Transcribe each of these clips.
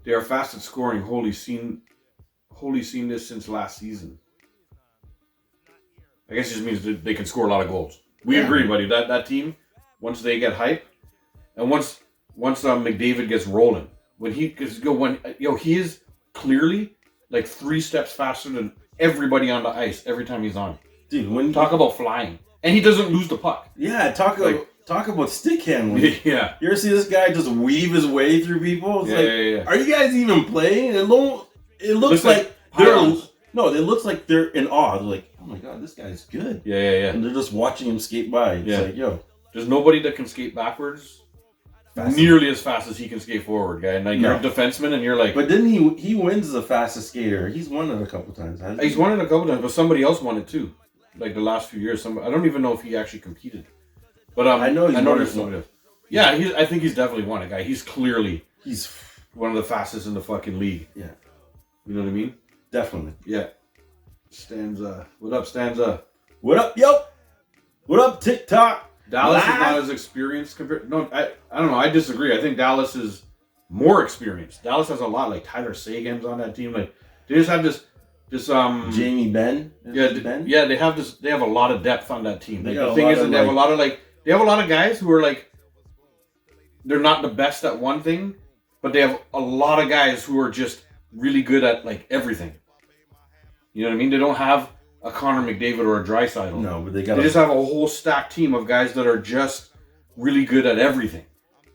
They are fast at scoring. Holy seen this since last season. I guess it just means that they can score a lot of goals. We agree, buddy. That team, once they get hype, and once McDavid gets rolling, he is clearly like 3 steps faster than everybody on the ice every time he's on. Dude, when talk about flying, and he doesn't lose the puck. Yeah, talk about stick handling. Yeah, you ever see this guy just weave his way through people? It's yeah. Are you guys even playing? It looks like they're it looks like they're in awe. They're like, oh my god, this guy's good. Yeah. And they're just watching him skate by. It's like, yo, there's nobody that can skate backwards nearly as fast as he can skate forward, guy. And like you're a defenseman, and you're like, but didn't he wins the fastest skater? He's won it a couple times. He's won it a couple times, but somebody else won it too. Like the last few years, I don't even know if he actually competed. But I know there's somebody else. Yeah, I think he's definitely won it, guy. He's one of the fastest in the fucking league. Yeah, you know what I mean? Definitely. Yeah. Stanza. What up, Stanza? What up, yo? What up, TikTok? Dallas is not as experienced compared. No, I don't know. I disagree. I think Dallas is more experienced. Dallas has a lot, like Tyler Sagan's on that team. Like they just have this Jamie Benn. Yeah, they have this. They have a lot of depth on that team. Like, the thing is, that they have a lot of guys who are like, they're not the best at one thing, but they have a lot of guys who are just really good at like everything. You know what I mean? They don't have a Connor McDavid or a Draisaitl. No, but they just have a whole stacked team of guys that are just really good at everything.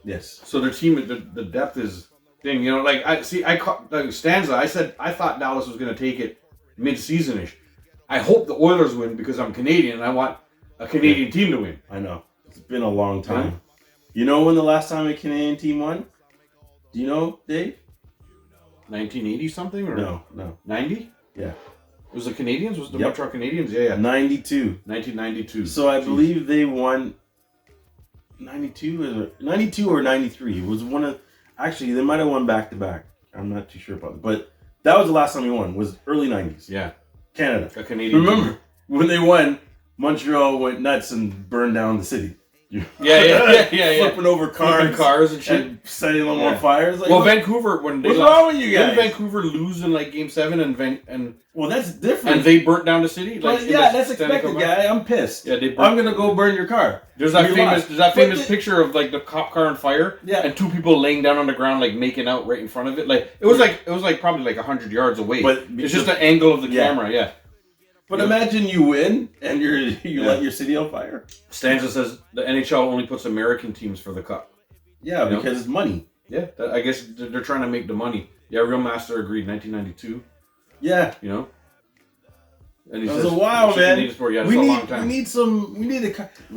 Yes. So their team, the depth is thing. You know, like Stanza. I said I thought Dallas was going to take it mid-season-ish. I hope the Oilers win because I'm Canadian and I want a Canadian team to win. I know. It's been a long time. Yeah. You know when the last time a Canadian team won? Do you know, Dave? 1980 something or no 90? Yeah. It was the Canadians? Was it the Montreal Canadiens? Yeah. 92. 1992. So I believe they won 92 or 93. It was one of... Actually, they might have won back-to-back. I'm not too sure about it. But that was the last time we won. Was early 90s. Yeah. Canada. A Canadian Remember, team. When they won, Montreal went nuts and burned down the city. Yeah. Flipping over cars and shit. And setting them on fire. Like, Vancouver, when they what's wrong with you guys? Didn't Vancouver lose in like Game 7 and well, that's different. And they burnt down the city? Like, that's expected, guy. I'm pissed. Yeah, I'm going to go burn your car. There's that famous picture of like the cop car on fire and 2 people laying down on the ground like making out right in front of it. Like it was like probably like 100 yards away. But it's just the angle of the camera, But imagine you win and you let your city on fire. Stanza says the NHL only puts American teams for the cup. Yeah, because it's money. Yeah, I guess they're trying to make the money. Yeah, Real Master agreed. 1992. Yeah, you know. And he that was a while, man. A long time.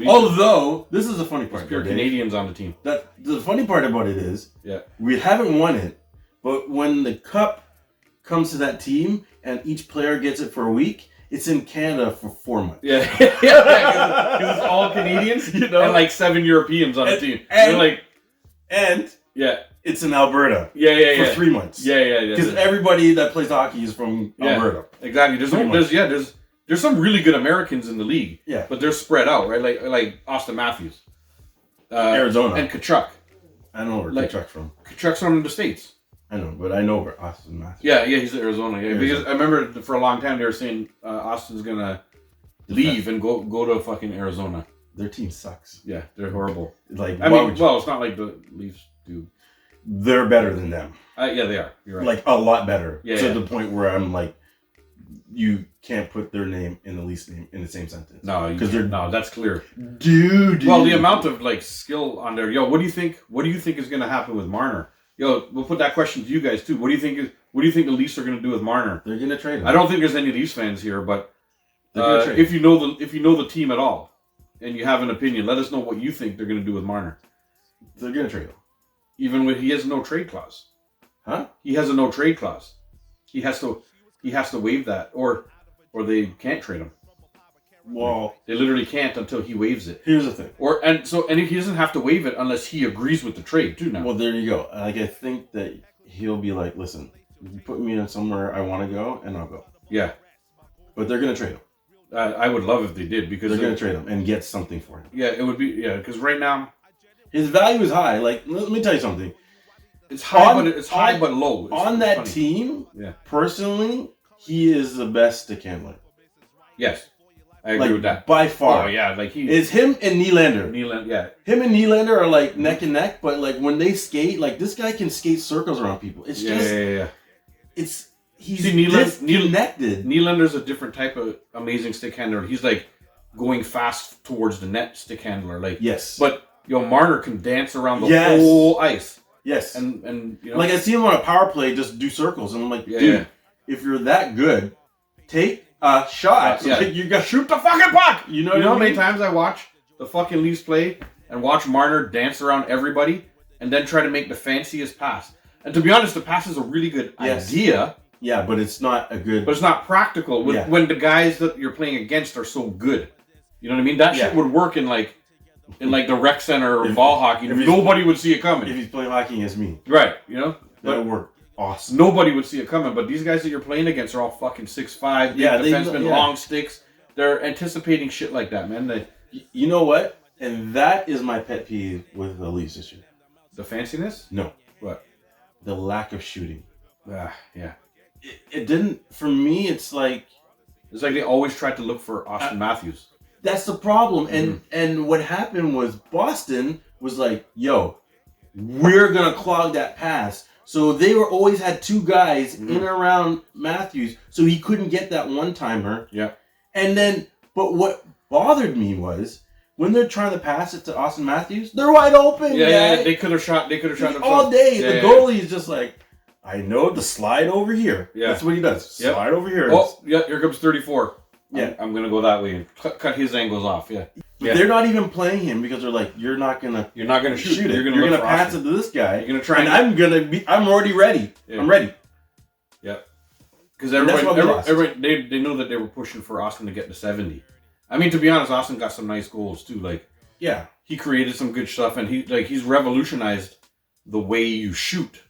Although this is the funny part. Pure Canadians on the team. The funny part about it is, yeah, we haven't won it, but when the cup comes to that team and each player gets it for a week. It's in Canada for 4 months. Yeah, because it's all Canadians, and like 7 Europeans on the team. And it's in Alberta. For 3 months. Yeah. Because everybody that plays hockey is from Alberta. Exactly. There's some really good Americans in the league. Yeah, but they're spread out, right? Like Austin Matthews, Arizona, and Tkachuk. I don't know where Tkachuk's from. Tkachuk's from the States. I know, but I know where Austin Matthews. Yeah, he's in Arizona. Yeah, because I remember for a long time they were saying Austin's gonna leave and go to fucking Arizona. Their team sucks. Yeah, they're horrible. Like, it's not like the Leafs do. They're better than them. Yeah, they are. You're right. Like a lot better. Yeah, to the point where I'm like, you can't put their name and the Leafs name in the same sentence. No, that's clear, dude. Well, the amount of like skill on there. Yo, what do you think? What do you think is gonna happen with Marner? Yo, we'll put that question to you guys too. What do you think the Leafs are going to do with Marner? They're going to trade him. I don't think there's any Leafs fans here, but if you know the team at all, and you have an opinion, let us know what you think they're going to do with Marner. They're going to trade him, even when he has no trade clause. Huh? He has a no trade clause. He has to waive that, or they can't trade him. Well, they literally can't until he waives it. Here's the thing. And he doesn't have to waive it unless he agrees with the trade too now. Well, there you go. Like, I think that he'll be like, listen, you put me in somewhere I want to go, and I'll go. Yeah. But they're going to trade him. I would love if they did, because they're going to trade him and get something for him. Yeah, it would be, because right now his value is high. Like, let me tell you something. It's high, but low. On that team, personally, he is the best stick handler. Yes, I agree with that by far. Oh yeah, like it's him and Nylander. Yeah. Him and Nylander are like neck and neck, but like when they skate, like this guy can skate circles around people. It's It's he's disconnected. Nylander's a different type of amazing stick handler. He's like going fast towards the net stick handler. Like but Marner can dance around the whole ice. Yes, and like I see him on a power play just do circles, and I'm like, dude, if you're that good, take a shot. Like, you got shoot the fucking puck. You know how many times I watch the fucking Leafs play and watch Marner dance around everybody and then try to make the fanciest pass. And to be honest, the pass is a really good idea. Yeah, but it's not a good. But it's not practical when the guys that you're playing against are so good. You know what I mean? That shit would work in the rec center or ball hockey. Nobody would see it coming. If he's playing hockey against me. Right, that would work awesome. Nobody would see it coming, but these guys that you're playing against are all fucking 6'5", big defensemen, long sticks. They're anticipating shit like that, man. You know what? And that is my pet peeve with the Leafs this year. The fanciness? No. What? The lack of shooting. Yeah. It didn't, for me, it's like they always tried to look for Austin Matthews. That's the problem. And what happened was Boston was like, yo, we're going to clog that pass. So they always had two guys in and around Matthews, so he couldn't get that one-timer. Yeah. And then, but what bothered me was, when they're trying to pass it to Austin Matthews, they're wide open. Yeah, they could have shot all day. The goalie is just like, I know the slide over here. Yeah. That's what he does. Slide over here. Oh, yeah, here comes 34. Yeah. I'm going to go that way and cut his angles off. Yeah. But they're not even playing him because they're like, you're not going to shoot it. You're going to pass it to this guy. You're going to try I'm already ready. Yeah. I'm ready. Yeah. Because everybody they know that they were pushing for Austin to get to 70. I mean, to be honest, Austin got some nice goals too. Like, he created some good stuff, and he's revolutionized the way you shoot.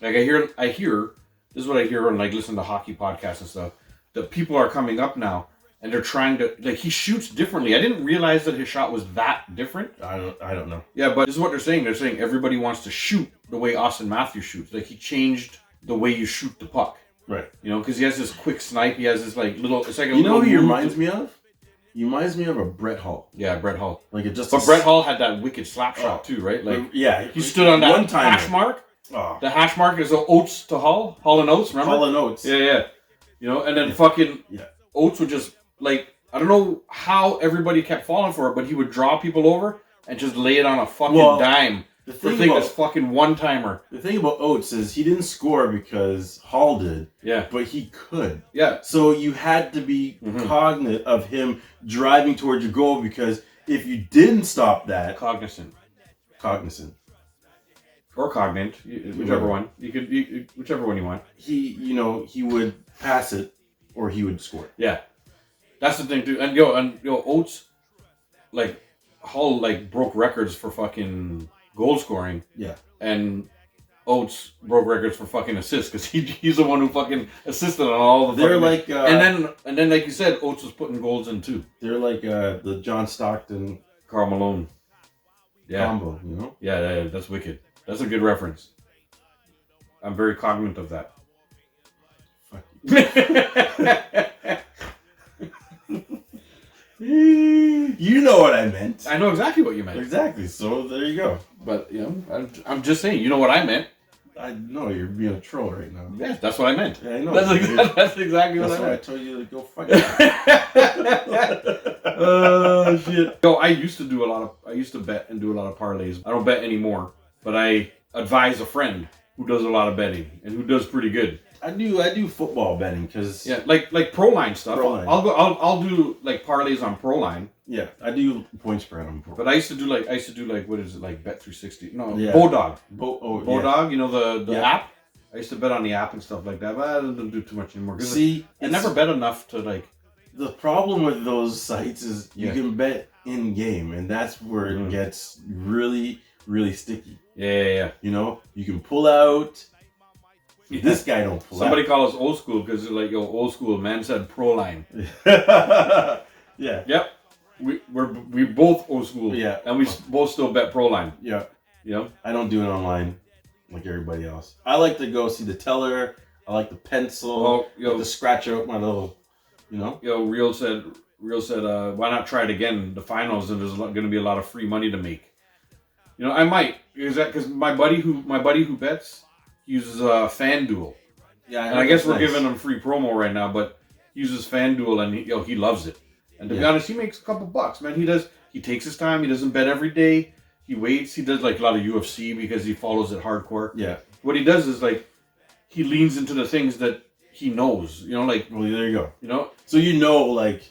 Like I hear this is what I hear when listen to hockey podcasts and stuff. That people are coming up now and they're trying to he shoots differently. I didn't realize that his shot was that different. I don't know. Yeah, but this is what they're saying. They're saying everybody wants to shoot the way Austin Matthews shoots. Like he changed the way you shoot the puck. Right. Because he has this quick snipe. He has this little. It's like a little. You know who he reminds me of? He reminds me of a Brett Hull. Yeah, Brett Hull. But Brett Hull had that wicked slap shot too, right? He stood on that hash mark. Oh. The hash mark is Oates to Hull and Oates. Remember? Hull and Oates. Yeah. And then fucking Oates would just I don't know how everybody kept falling for it, but he would draw people over and just lay it on a fucking dime. This fucking one-timer. The thing about Oates is he didn't score because Hall did. Yeah. But he could. Yeah. So you had to be cognizant of him driving towards your goal because if you didn't stop that... Cognizant. Or cognate, whichever one. Whichever one you want. He would pass it or he would score. Yeah. That's the thing too. And Oates, Hull broke records for fucking goal scoring. Yeah. And Oates broke records for fucking assists because he's the one who fucking assisted on all the. And then like you said, Oates was putting goals in too. They're like the John Stockton, Karl Malone. Yeah. Combo, Yeah, that's wicked. That's a good reference. I'm very cognizant of that. Fuck you. You know what I meant. I know exactly what you meant. Exactly. So there you go. But I'm just saying. You know what I meant. I know you're being a troll right now. Yeah, that's what I meant. Yeah, I know. That's exactly what I meant. That's why I told you to go fuck it. Oh shit. I used to bet and do a lot of parlays. I don't bet anymore, but I advise a friend who does a lot of betting and who does pretty good. I do football betting because like proline stuff. Proline. I'll do parlays on proline. Yeah, I do point spread on proline. But I used to do what is it, Bet360? No, Bodog. Bodog, the app. I used to bet on the app and stuff like that, but I don't do too much anymore. I never bet enough to The problem with those sites is you can bet in game, and that's where it gets really, really sticky. Yeah. You can pull out. Yeah. This guy don't pull Somebody call us old school because they're old school. Man said proline. Yeah. Yep. We both old school. Yeah. And we both still bet proline. Yeah. You know? I don't do it online. like everybody else. I like to go see the teller. I like the pencil. I like to scratch out my little, Real said, why not try it again? The finals, and there's going to be a lot of free money to make. I might, because my buddy who bets uses FanDuel. Yeah, and I guess we're giving him free promo right now, but he uses FanDuel and he loves it. And to be honest, he makes a couple bucks, man. He takes his time. He doesn't bet every day. He waits. He does like a lot of UFC because he follows it hardcore. Yeah. What he does is like he leans into the things that he knows. Well, there you go. So if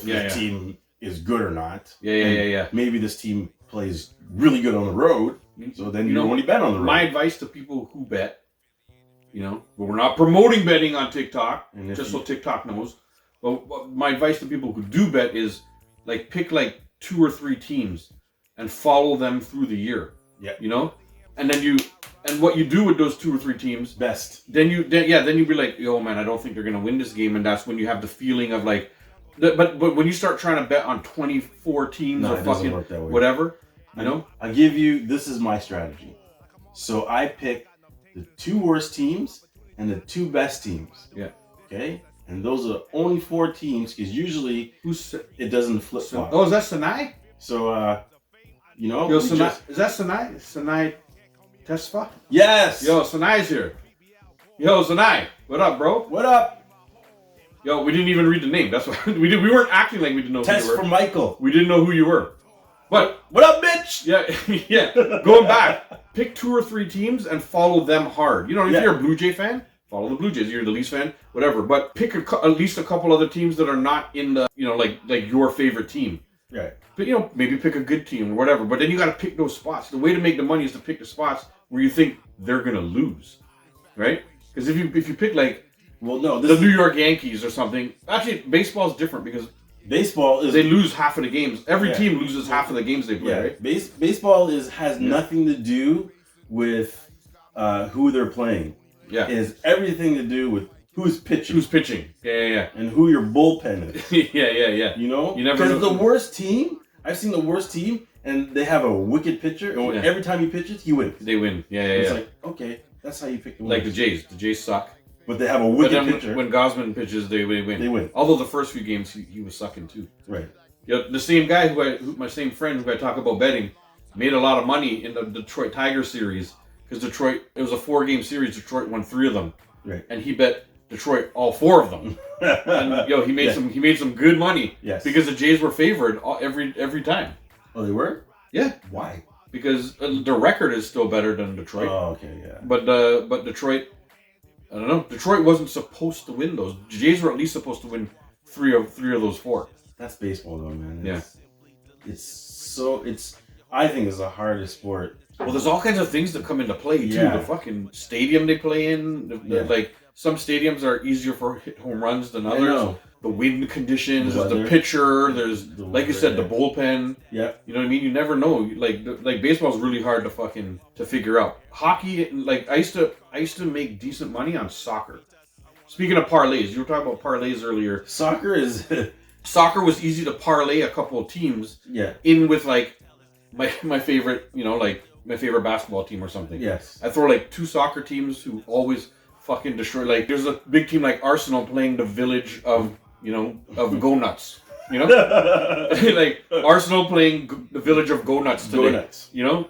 the team is good or not. Yeah. Maybe this team plays really good on the road, so then you only bet on the road. My advice to people who bet, but we're not promoting betting on TikTok, so TikTok knows. But my advice to people who do bet is pick 2 or 3 teams and follow them through the year. Yeah. And then what you do with those 2 or 3 teams best. Then you be like, yo man, I don't think they're gonna win this game, and that's when you have the feeling of but when you start trying to bet on 24 teams or fucking whatever, I'll give you, this is my strategy. So I pick the 2 worst teams and the 2 best teams. Yeah. Okay? And those are only 4 teams, because usually it doesn't flip flop. Oh, is that Sinai? So, is that Sinai? Sinai Tesfa? Yes! Yo, Sinai's here. Yo, Sinai. What up, bro? What up? Yo, we didn't even read the name. That's why we weren't acting like we didn't know who you were. Test from Michael. We didn't know who you were. But what up, bitch? Yeah. Going back, pick 2 or 3 teams and follow them hard. If you're a Blue Jay fan, follow the Blue Jays. If you're the Leafs fan, whatever. But pick at least a couple other teams that are not in the, like your favorite team. Right. But maybe pick a good team or whatever. But then you got to pick those spots. The way to make the money is to pick the spots where you think they're gonna lose, right? Because if you pick the New York Yankees or something. Actually, baseball is different because they lose half of the games. Every team loses half of the games they play, right? Baseball has nothing to do with who they're playing. Yeah. It has everything to do with who's pitching. Yeah. And who your bullpen is. Yeah. You never know. Because the worst team, I've seen the worst team, and they have a wicked pitcher, and every time he pitches, he wins. They win. Yeah. It's like, okay, that's how you pick the winners. Like the Jays. The Jays suck. But they have a wicked pitcher. When Gosman pitches, they win. They win. Although the first few games, he was sucking too. Right. The same guy my same friend who I talk about betting, made a lot of money in the Detroit Tigers series, because Detroit, it was a 4-game series. Detroit won 3 of them. Right. And he bet Detroit all 4 of them. And he made some good money. Yes. Because the Jays were favored every time. Oh, they were? Yeah. Why? Because the record is still better than Detroit. Oh, okay, yeah. But Detroit, I don't know. Detroit wasn't supposed to win those. The Jays were at least supposed to win 3 of those 4. That's baseball, though, man. It's I think it's the hardest sport. Well, there's all kinds of things that come into play too. Yeah. The fucking stadium they play in, like some stadiums are easier for hit home runs than others. The wind conditions, there's the pitcher, there's like you said, the bullpen. Yeah. You know what I mean? You never know. Like baseball is really hard to figure out. Hockey, I used to make decent money on soccer. Speaking of parlays, you were talking about parlays earlier. Soccer was easy to parlay a couple of teams. Yeah. In with my favorite, my favorite basketball team or something. Yes. I throw 2 soccer teams who always fucking destroy. There's a big team like Arsenal playing the village of Go Nuts. Arsenal playing the village of Go Nuts today. Go Nuts.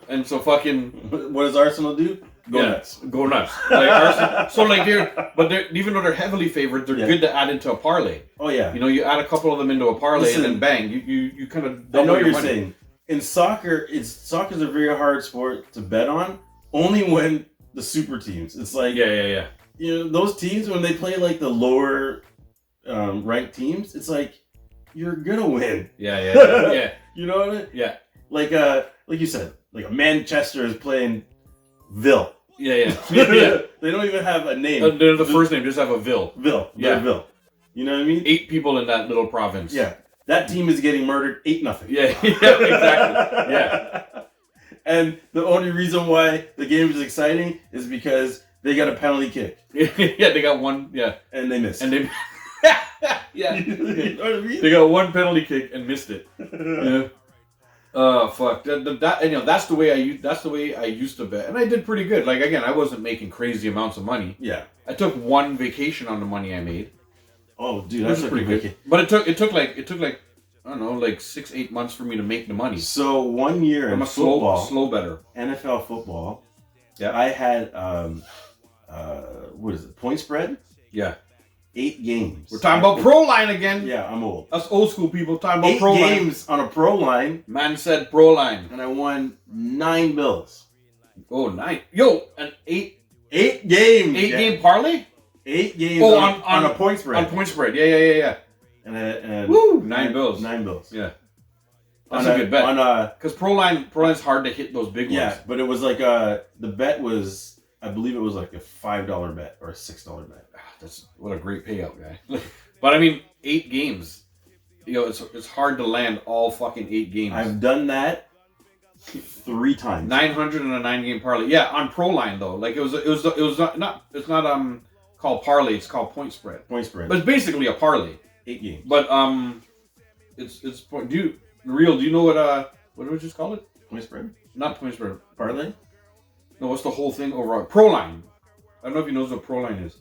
And so fucking. What does Arsenal do? Go Nuts. Go Nuts. Arsenal, so even though they're heavily favored, they're good to add into a parlay. Oh yeah. You add a couple of them into a parlay and then bang, you kind of. I know what you're saying. In soccer's a very hard sport to bet on. Only when the super teams. It's like yeah. Those teams when they play the lower ranked teams, it's like you're gonna win. Yeah. You know what I mean? Yeah. Like you said, a Manchester is playing Ville. Yeah. They don't even have a name. They're the first name, just have a Ville. Ville. Yeah. Ville. You know what I mean? 8 people in that little province. Yeah. That team is getting murdered 8-0. Yeah, exactly. Yeah. And the only reason why the game is exciting is because they got a penalty kick. Yeah, they got one. Yeah. And they missed. Yeah. You know what I mean? They got one penalty kick and missed it. Yeah. Fuck that. You know, that's the way I used to bet, and I did pretty good. Like again, I wasn't making crazy amounts of money. Yeah. I took one vacation on the money I made. Oh, dude, that's pretty good. But it took like I don't know, like 6-8 months for me to make the money. So 1 year I'm in a football, slow better. NFL football. Yeah. I had what is it? Point spread. Yeah. 8 games. We're talking about proline again. Yeah, I'm old. Us old school people talking about 8 proline. games on a proline. Man said proline. And I won 9 bills. Oh, 9. Yo, an 8 games. 8-game parlay? 8 games on a point spread. On point spread. Yeah. And woo, 9 bills. 9 bills. Yeah. That's a good bet. Because proline's hard to hit those big ones. Yeah, but it was like the bet was, I believe it was like a $5 bet or a $6 bet. That's what a great payout, guy. But I mean, 8 games. You know, it's hard to land all fucking 8 games. I've done that 3 times. 900 in a 9-game parlay. Yeah, on proline though. Like it was not it's not called parlay. It's called point spread. Point spread. But it's basically a parlay. 8 games. But it's do you know what do we just call it? Point spread. Not point spread. Parlay. No, what's the whole thing overall? Proline. I don't know if you know what proline is.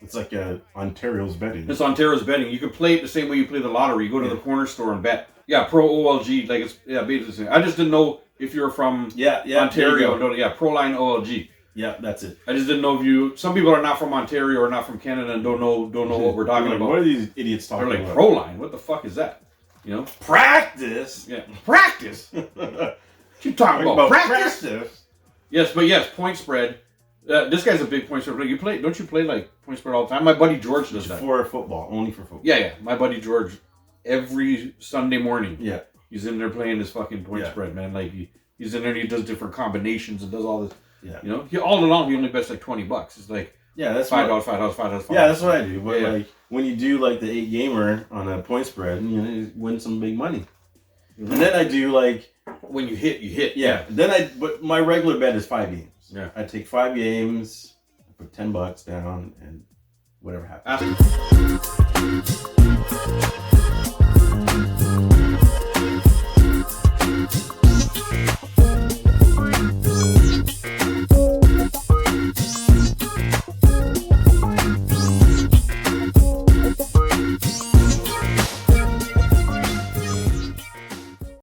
It's like Ontario's betting. It's Ontario's betting. You can play it the same way you play the lottery. You go to the corner store and bet. Yeah, pro OLG. Like it's basically the same. I just didn't know if you're from Ontario. Proline OLG. Yeah, that's it. I just didn't know if you. Some people are not from Ontario or not from Canada and don't know what we're talking about. What are these idiots talking about? They're like Proline. What the fuck is that? You know, practice. Yeah, practice. What you talking about? Practice. Yes, point spread. This guy's a big point spread. Don't you play like point spread all the time? My buddy George does that. For football, only for football. Yeah. My buddy George, every Sunday morning. Yeah. He's in there playing this fucking point spread, man. Like he's in there and he does different combinations and does all this. Yeah. You know, all along he only bets like $20. It's like that's $5. Yeah, that's what I do. But like when you do like the 8 gamer on a point spread, you win some big money. Mm-hmm. And then I do like when you hit, you hit. Yeah. But my regular bet is 5 games. Yeah. I take 5 games, I put $10 down, and whatever happens.